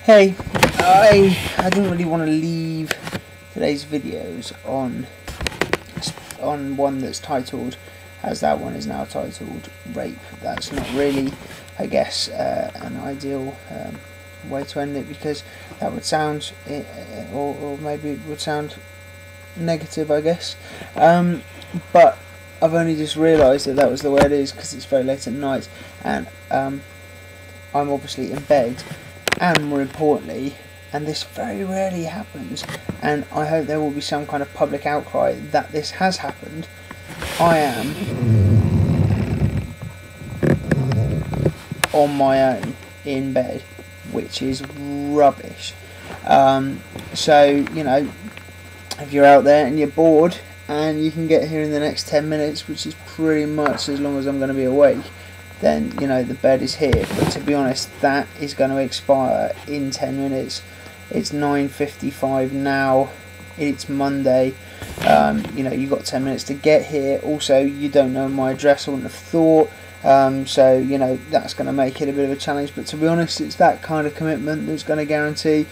Hey, I didn't really want to leave today's videos on one that's titled, as that one is now titled, Rape. That's not really, I guess, an ideal way to end it, because that would sound, or maybe it would sound negative, I guess. But I've only just realised that was the way it is, because it's very late at night, and I'm obviously in bed. And more importantly, and this very rarely happens, and I hope there will be some kind of public outcry that this has happened, I am on my own in bed, which is rubbish. So, you know, if you're out there and you're bored and you can get here in the next 10 minutes, which is pretty much as long as I'm going to be awake, then, you know, the bed is here. But to be honest, that is going to expire in 10 minutes. It's 9:55 now. It's Monday. You know, you've got 10 minutes to get here. Also, you don't know my address, I wouldn't have thought. So, you know, that's going to make it a bit of a challenge. But to be honest, it's that kind of commitment that's going to guarantee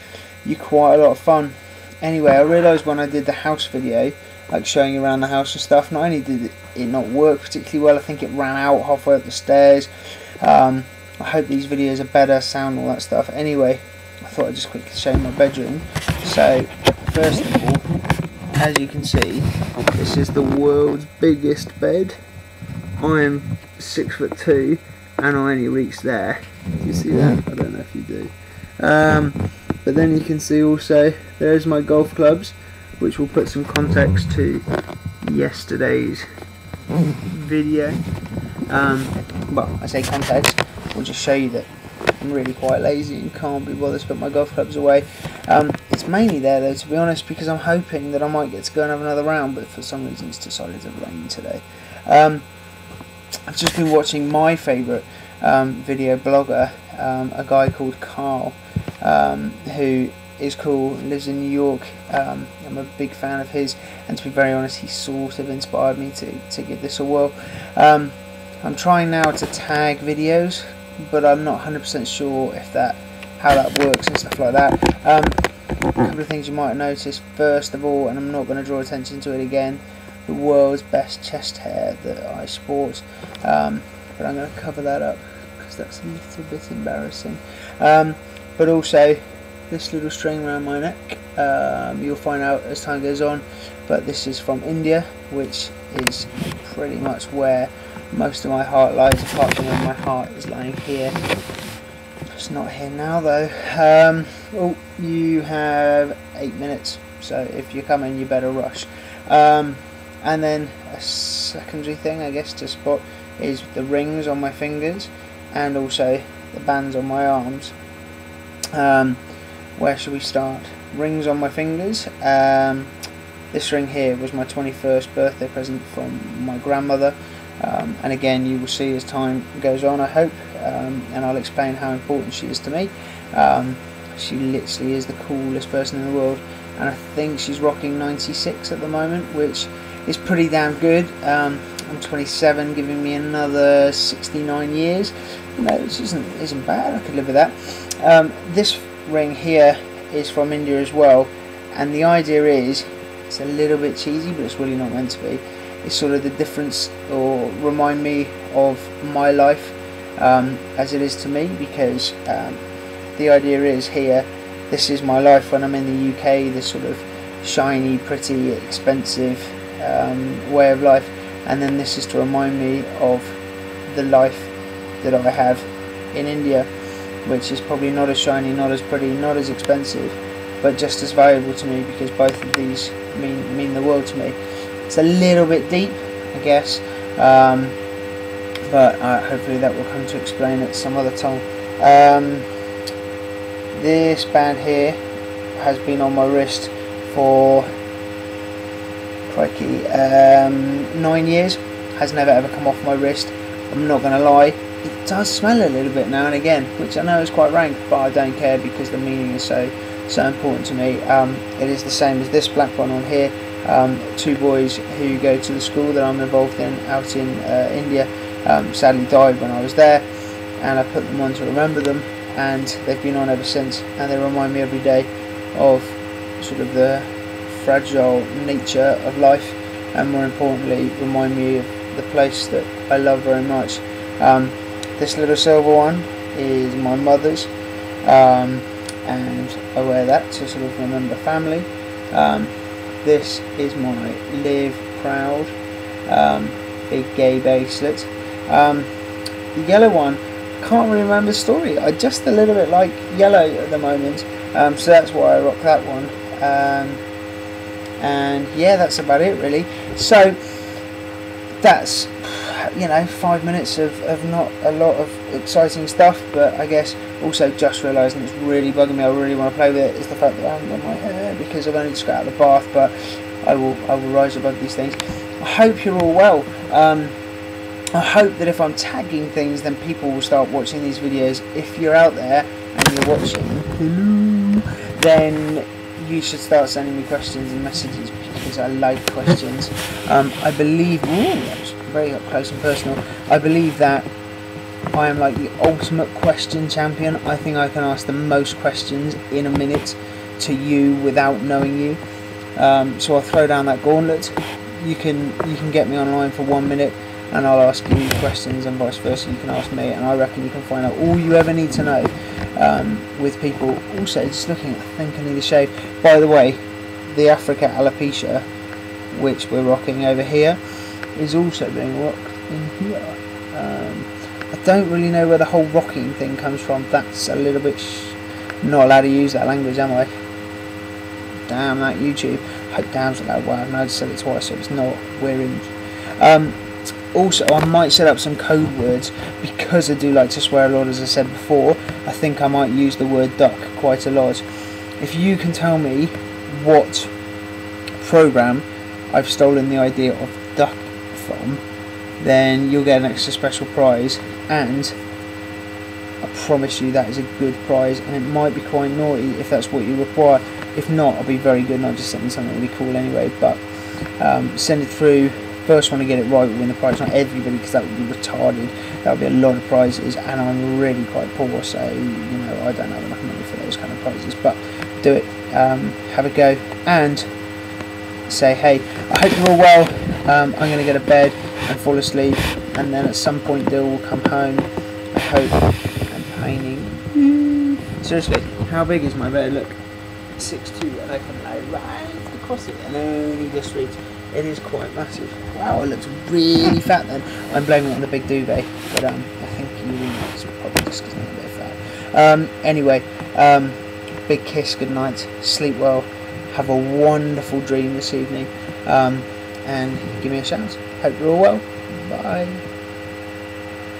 you quite a lot of fun. Anyway, I realised when I did the house video, like showing you around the house and stuff, not only did it not work particularly well, I think it ran out halfway up the stairs. I hope these videos are better, sound, all that stuff. Anyway, I thought I'd just quickly show you my bedroom. So, first of all, as you can see, this is the world's biggest bed. I am 6'2", and I only reach there. Do you see that? I don't know if you do. But then you can see also, there's my golf clubs, which will put some context to yesterday's video. Well, I say context, we'll just show you that I'm really quite lazy and can't be bothered to put my golf clubs away. It's mainly there though, to be honest, because I'm hoping that I might get to go and have another round, but for some reason it's decided to rain today. I've just been watching my favourite video blogger, a guy called Carl, who is cool, lives in New York. I'm a big fan of his, and to be very honest, he sort of inspired me to give this a whirl. I'm trying now to tag videos, but I'm not 100% sure if how that works and stuff like that. A couple of things you might have noticed. First of all, and I'm not going to draw attention to it again, the world's best chest hair that I sport, but I'm going to cover that up because that's a little bit embarrassing. But also, this little string around my neck, you'll find out as time goes on, but this is from India, which is pretty much where most of my heart lies, apart from when my heart is lying here. It's not here now though. Oh, you have 8 minutes, so if you're coming you better rush. And then a secondary thing, I guess, to spot is the rings on my fingers and also the bands on my arms. Where should we start? Rings on my fingers. This ring here was my 21st birthday present from my grandmother, and again you will see as time goes on, I hope, and I'll explain how important she is to me. She literally is the coolest person in the world, and I think she's rocking 96 at the moment, which is pretty damn good. I'm 27, giving me another 69 years. You know, which isn't bad. I could live with that. This ring here is from India as well, and the idea is, it's a little bit cheesy, but it's really not meant to be. It's sort of the difference, or remind me of my life as it is to me, because the idea is here, this is my life when I'm in the UK, this sort of shiny, pretty, expensive way of life, and then this is to remind me of the life that I have in India, which is probably not as shiny, not as pretty, not as expensive, but just as valuable to me, because both of these mean the world to me. It's a little bit deep, I guess, but hopefully that will come to explain it some other time. This band here has been on my wrist for, crikey, 9 years. Has never ever come off my wrist. I'm not going to lie, it does smell a little bit now and again, which I know is quite rank, but I don't care because the meaning is so important to me. It is the same as this black one on here. Two boys who go to the school that I'm involved in out in India sadly died when I was there, and I put them on to remember them. and they've been on ever since, and they remind me every day of sort of the fragile nature of life, and more importantly remind me of the place that I love very much. This little silver one is my mother's, and I wear that to sort of remember family. This is my Live Proud big gay bracelet. The yellow one, can't really remember the story. I just a little bit like yellow at the moment, so that's why I rock that one. And yeah, that's about it really. So that's, 5 minutes of not a lot of exciting stuff, but I guess also just realising it's really bugging me, I really want to play with it, is the fact that I haven't got my hair because I've only just got out of the bath, but I will rise above these things. I hope you're all well. I hope that if I'm tagging things, then people will start watching these videos. If you're out there and you're watching, hello, then you should start sending me questions and messages, because I like questions. I believe, that was very up close and personal, I believe that I am like the ultimate question champion. I think I can ask the most questions in a minute to you without knowing you. So I'll throw down that gauntlet. You can get me online for 1 minute and I'll ask you questions, and vice versa, you can ask me, and I reckon you can find out all you ever need to know with people. Also, just looking at, I think I need a shave. By the way, the Africa alopecia, which we're rocking over here, is also being rocked in here. I don't really know where the whole rocking thing comes from. That's a little bit not allowed to use that language, am I? Damn that YouTube. I hope damn's allowed. Well, I've now said it twice, so it's not. We're in. Also, I might set up some code words, because I do like to swear a lot, as I said before. I think I might use the word duck quite a lot. If you can tell me what program I've stolen the idea of duck from, then you'll get an extra special prize, and I promise you that is a good prize, and it might be quite naughty if that's what you require. If not, I'll be very good and I'll just send something really cool anyway. But send it through. First one to get it right will win the prize. Not everybody, because that would be retarded. That would be a lot of prizes, and I'm really quite poor, so I don't have enough money for those kind of prizes. But do it, have a go, and say hey. I hope you're all well. I'm going to go to bed and fall asleep, and then at some point Dill will come home, I hope, and painting. Seriously, how big is my bed? Look, 6'2", and I can lie right across it and only just reach. It is quite massive. Wow, it looks really fat then. I'm blaming it on the big duvet, but I think you realise it's probably just because I'm a bit fat. Anyway, big kiss, good night, sleep well, have a wonderful dream this evening, and give me a shout. Hope you're all well. Bye.